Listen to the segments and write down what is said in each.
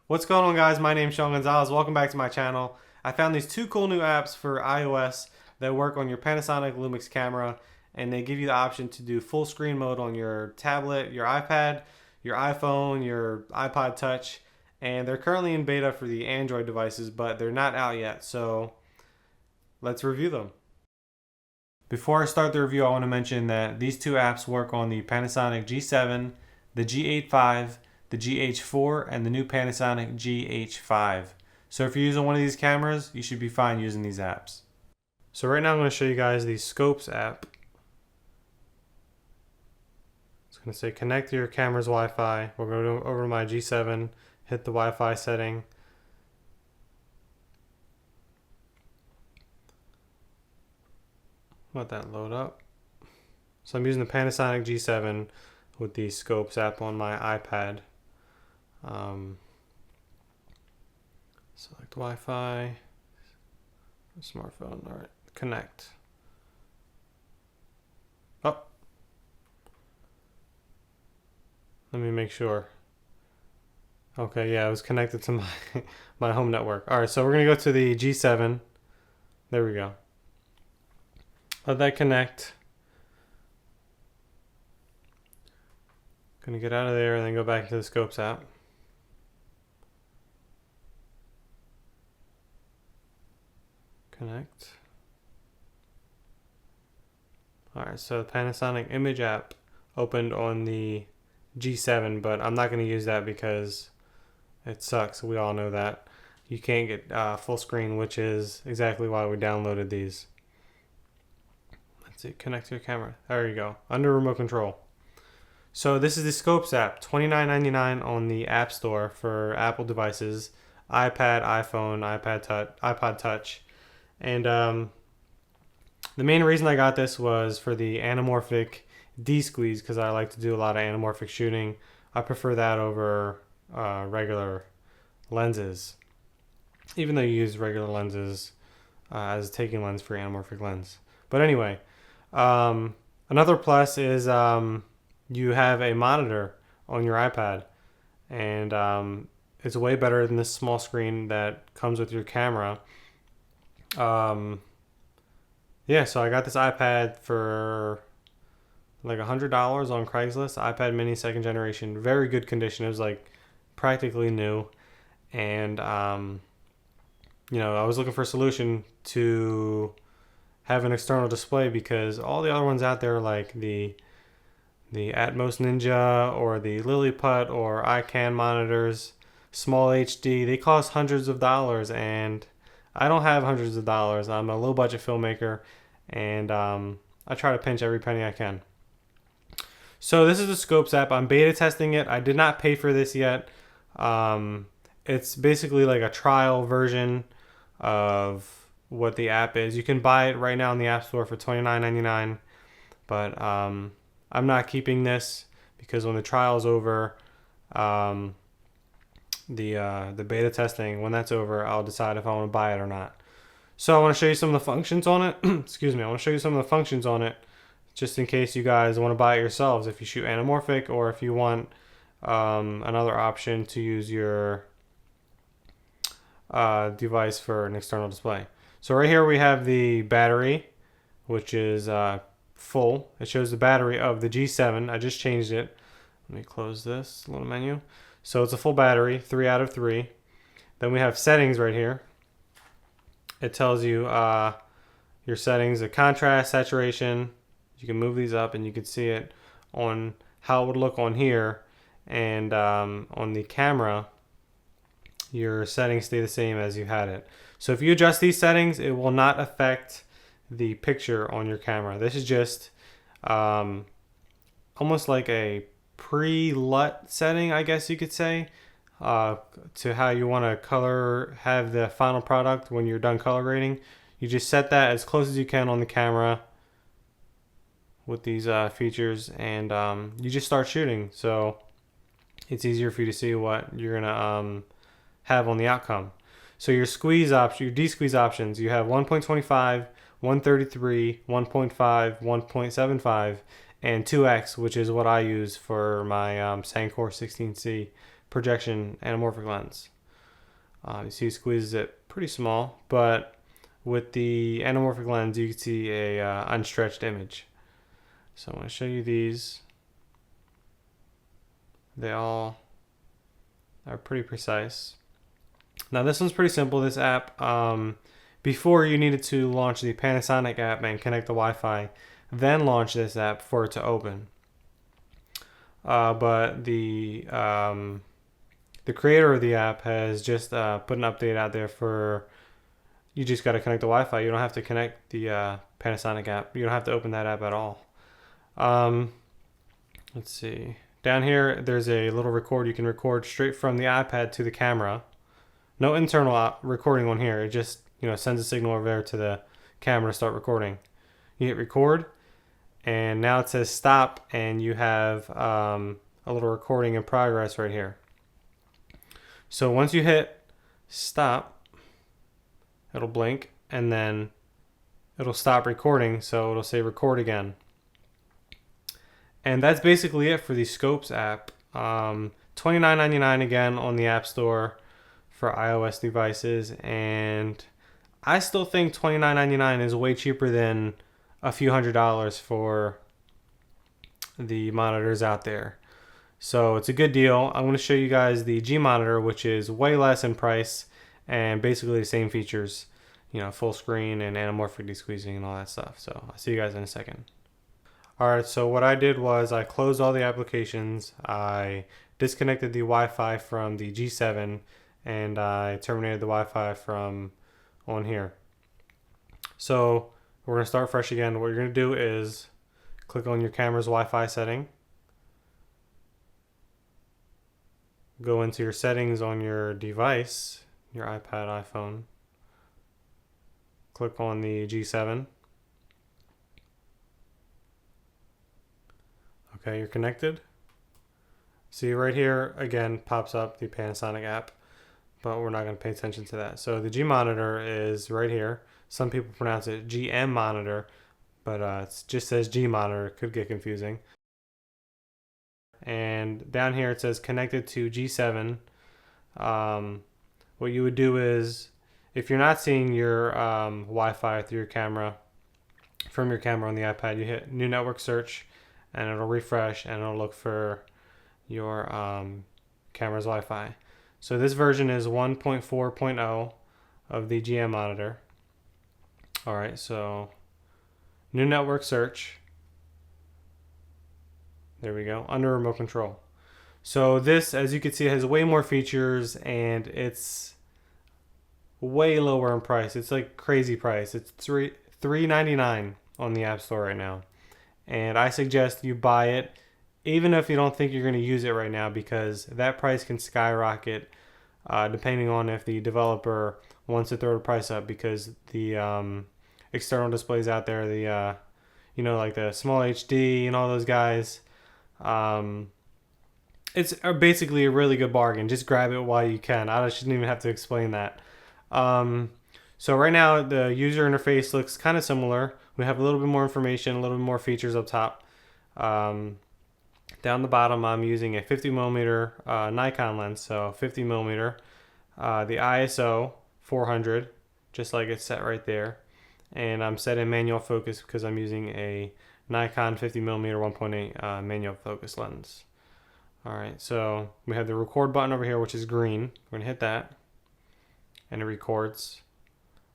What's going on, guys? My name's Shawn Gonzalez. Welcome back to my channel. I found these two cool new apps for iOS that work on your Panasonic Lumix camera, and they give you the option to do full screen mode on your tablet, your iPad, your iPhone, your iPod Touch, and they're currently in beta for the Android devices, but they're not out yet, so let's review them. Before I start the review, I want to mention that these two apps work on the Panasonic G7, the G85, the GH4, and the new Panasonic GH5. So if you're using one of these cameras, you should be fine using these apps. So right now I'm going to show you guys the Scopes app. It's going to say connect to your camera's Wi-Fi. We're going to go over to my G7, hit the Wi-Fi setting. Let that load up. So I'm using the Panasonic G7 with the Scopes app on my iPad. Select Wi-Fi, smartphone. All right, connect. Oh, let me make sure. Okay, yeah, it was connected to my home network. All right, so we're gonna go to the G7. There we go. Let that connect. Gonna get out of there and then go back to the Scopes app. Connect. Alright, so the Panasonic image app opened on the G7, but I'm not going to use that because it sucks. We all know that. You can't get full screen, which is exactly why we downloaded these. Let's see, connect to your camera. There you go, under remote control. So this is the Scopes app, $29.99 on the App Store for Apple devices, iPad, iPhone, iPod Touch. And the main reason I got this was for the Anamorphic Desqueeze, because I like to do a lot of anamorphic shooting. I prefer that over regular lenses, even though you use regular lenses as a taking lens for anamorphic lens. But anyway, another plus is you have a monitor on your iPad, and it's way better than this small screen that comes with your camera. Yeah, so I got this iPad for like $100 on Craigslist. iPad mini 2nd generation, very good condition. It was like practically new, and you know, I was looking for a solution to have an external display because all the other ones out there, like the Atmos Ninja or the Lilliput or iCan monitors, small HD, they cost hundreds of dollars, and I don't have hundreds of dollars. I'm a low budget filmmaker, and I try to pinch every penny I can. So this is the Scopes app. I'm beta testing it. I did not pay for this yet. It's basically like a trial version of what the app is. You can buy it right now in the App Store for $29.99, but I'm not keeping this because when the trial is over, the beta testing, when that's over, I'll decide if I want to buy it or not. So I want to show you some of the functions on it. Excuse me. I want to show you some of the functions on it, just in case you guys want to buy it yourselves if you shoot anamorphic, or if you want another option to use your device for an external display. So right here we have the battery, which is full. It shows the battery of the G7. I just changed it. Let me close this little menu. So it's a full battery, 3 out of 3. Then we have settings right here. It tells you your settings, the contrast, saturation. You can move these up and you can see it on how it would look on here. And on the camera, your settings stay the same as you had it. So if you adjust these settings, it will not affect the picture on your camera. This is just almost like a pre-LUT setting, I guess you could say, to how you want to have the final product when you're done color grading. You just set that as close as you can on the camera with these features, and you just start shooting. So it's easier for you to see what you're gonna have on the outcome. So your squeeze option, your desqueeze options, you have 1.25, 133, 1.5, 1.75, and 2x, which is what I use for my Sankor 16C projection anamorphic lens. You see it squeezes it pretty small, but with the anamorphic lens, you can see a unstretched image. So I'm going to show you these. They all are pretty precise. Now this one's pretty simple, this app. Before you needed to launch the Panasonic app and connect the Wi-Fi, then launch this app for it to open. But the creator of the app has just put an update out there for, you just got to connect the Wi-Fi. You don't have to connect the Panasonic app. You don't have to open that app at all. Let's see. Down here, there's a little record. You can record straight from the iPad to the camera. No internal recording on here. It just, sends a signal over there to the camera to start recording. You hit record, and now it says stop, and you have a little recording in progress right here. So once you hit stop, it'll blink, and then it'll stop recording, so it'll say record again. And that's basically it for the Scopes app. $29.99 again on the App Store for iOS devices, and I still think $29.99 is way cheaper than a few $100s for the monitors out there. So it's a good deal. I'm going to show you guys the GMonitor, which is way less in price and basically the same features, full screen and anamorphic desqueezing and all that stuff. So I'll see you guys in a second. Alright, so what I did was I closed all the applications, I disconnected the Wi-Fi from the G7, and I terminated the Wi-Fi from on here. So we're going to start fresh again. What you're going to do is click on your camera's Wi-Fi setting, go into your settings on your device, your iPad, iPhone, click on the G7. Okay, you're connected. See right here, again, pops up the Panasonic app, but we're not going to pay attention to that. So the GMonitor is right here. Some people pronounce it GMonitor, but it just says GMonitor. It could get confusing. And down here it says connected to G7. What you would do is, if you're not seeing your Wi-Fi through your camera, from your camera on the iPad, you hit new network search, and it'll refresh and it'll look for your camera's Wi-Fi. So this version is 1.4.0 of the GMonitor. Alright, so new network search. There we go, under remote control. So this, as you can see, has way more features and it's way lower in price. It's like crazy price. It's $3.99 on the App Store right now. And I suggest you buy it even if you don't think you're going to use it right now, because that price can skyrocket depending on if the developer wants to throw the price up, because the external displays out there, the like the small HD and all those guys, it's basically a really good bargain. Just grab it while you can. I shouldn't even have to explain that. So right now the user interface looks kind of similar. We have a little bit more information, a little bit more features up top. Down the bottom, I'm using a 50mm Nikon lens, so 50mm. The ISO 400, just like it's set right there. And I'm set in manual focus because I'm using a Nikon 50mm 1.8 manual focus lens. Alright, so we have the record button over here, which is green. We're going to hit that, and it records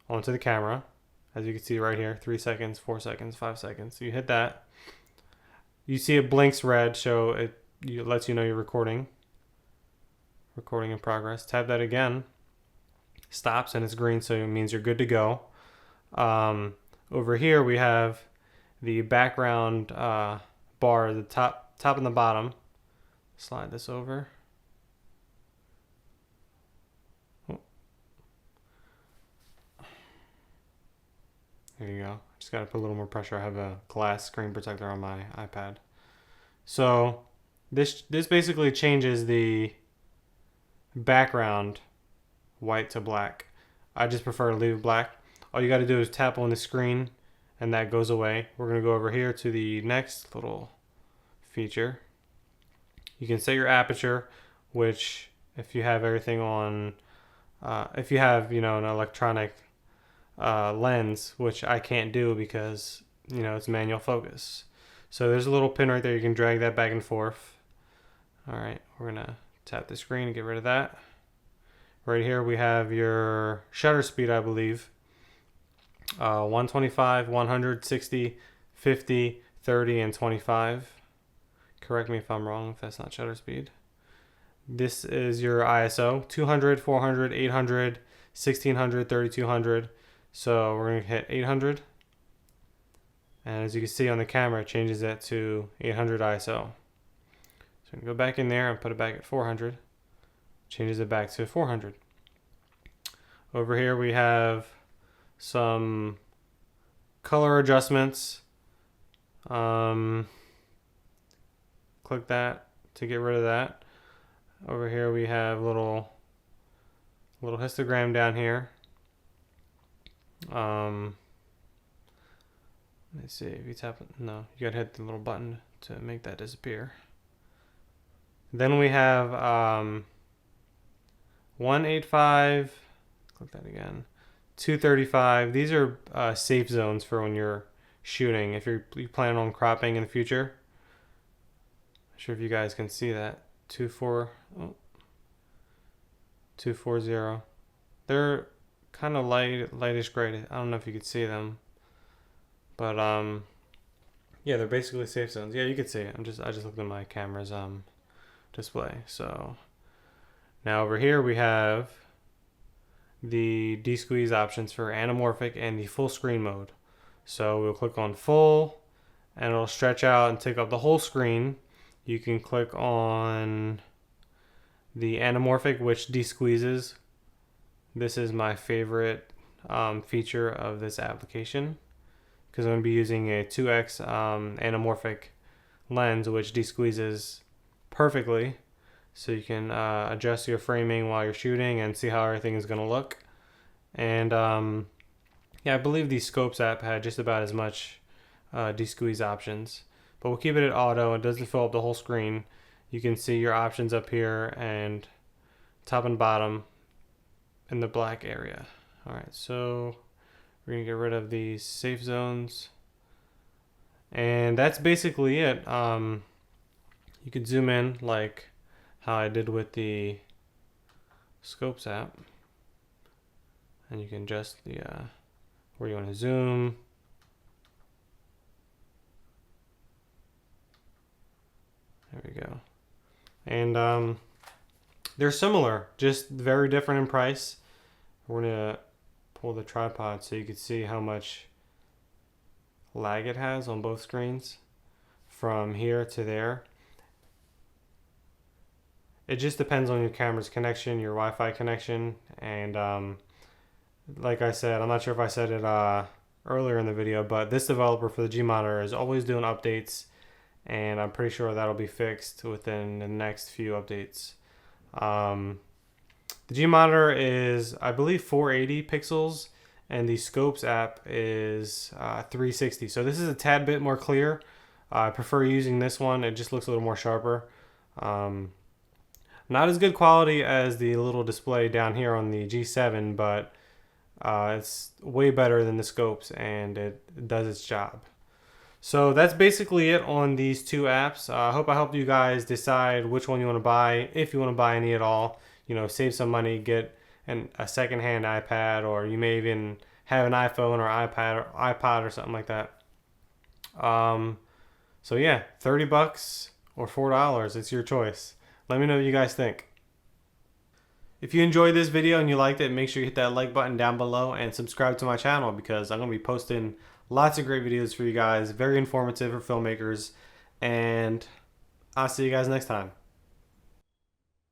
onto the camera. As you can see right here, 3 seconds, 4 seconds, 5 seconds. So you hit that. You see it blinks red, so it lets you know you're recording. Recording in progress. Tap that again. Stops, and it's green, so it means you're good to go. Over here we have the background bar, the top and the bottom. Slide this over. There you go. Just got to put a little more pressure. I have a glass screen protector on my iPad. So this basically changes the background white to black. I just prefer to leave it black. All you got to do is tap on the screen and that goes away. We're going to go over here to the next little feature. You can set your aperture, which if you have everything on if you have, you know, an electronic lens, which I can't do because, you know, it's manual focus. So there's a little pin right there. You can drag that back and forth. All right, we're gonna tap the screen and get rid of that. Right here we have your shutter speed, I believe. 125, 100, 60, 50, 30, and 25. Correct me if I'm wrong if that's not shutter speed. This is your ISO, 200, 400, 800, 1600, 3200. So we're going to hit 800. And as you can see on the camera, it changes that to 800 ISO. So we can go back in there and put it back at 400. Changes it back to 400. Over here we have some color adjustments. Click that to get rid of that. Over here we have little histogram down here. Let's see if you tap it. No, you gotta hit the little button to make that disappear. Then we have 185. Click that again. 235. These are safe zones for when you're shooting. If you plan on cropping in the future. Not sure if you guys can see that. 240. They're kind of lightish gray. I don't know if you could see them, but yeah, they're basically safe zones. Yeah, you could see it. I just looked at my camera's display. So now over here we have the Desqueeze options for anamorphic and the full screen mode. So we'll click on full and it'll stretch out and take up the whole screen. You can click on the anamorphic, which desqueezes. This is my favorite feature of this application because I'm going to be using a 2x anamorphic lens, which desqueezes perfectly. So you can adjust your framing while you're shooting and see how everything is going to look. And yeah, I believe the Scopes app had just about as much desqueeze options. But we'll keep it at auto. It doesn't fill up the whole screen. You can see your options up here and top and bottom in the black area. Alright, so we're going to get rid of these safe zones. And that's basically it. You could zoom in like how I did with the Scopes app. And you can adjust the where you want to zoom. There we go. And they're similar, just very different in price. We're gonna pull the tripod so you can see how much lag it has on both screens from here to there. It just depends on your camera's connection, your Wi-Fi connection, and like I said, I'm not sure if I said it earlier in the video, but this developer for the GMonitor is always doing updates, and I'm pretty sure that'll be fixed within the next few updates. The GMonitor is, I believe, 480 pixels, and the Scopes app is 360. So this is a tad bit more clear. I prefer using this one. It just looks a little more sharper. Not as good quality as the little display down here on the G7, but it's way better than the Scopes, and it does its job. So that's basically it on these two apps. I hope I helped you guys decide which one you want to buy, if you want to buy any at all. You know, save some money, get a secondhand iPad, or you may even have an iPhone or iPod or something like that. So yeah, $30 or $4, it's your choice. Let me know what you guys think. If you enjoyed this video and you liked it, make sure you hit that like button down below and subscribe to my channel because I'm going to be posting lots of great videos for you guys, very informative for filmmakers, and I'll see you guys next time.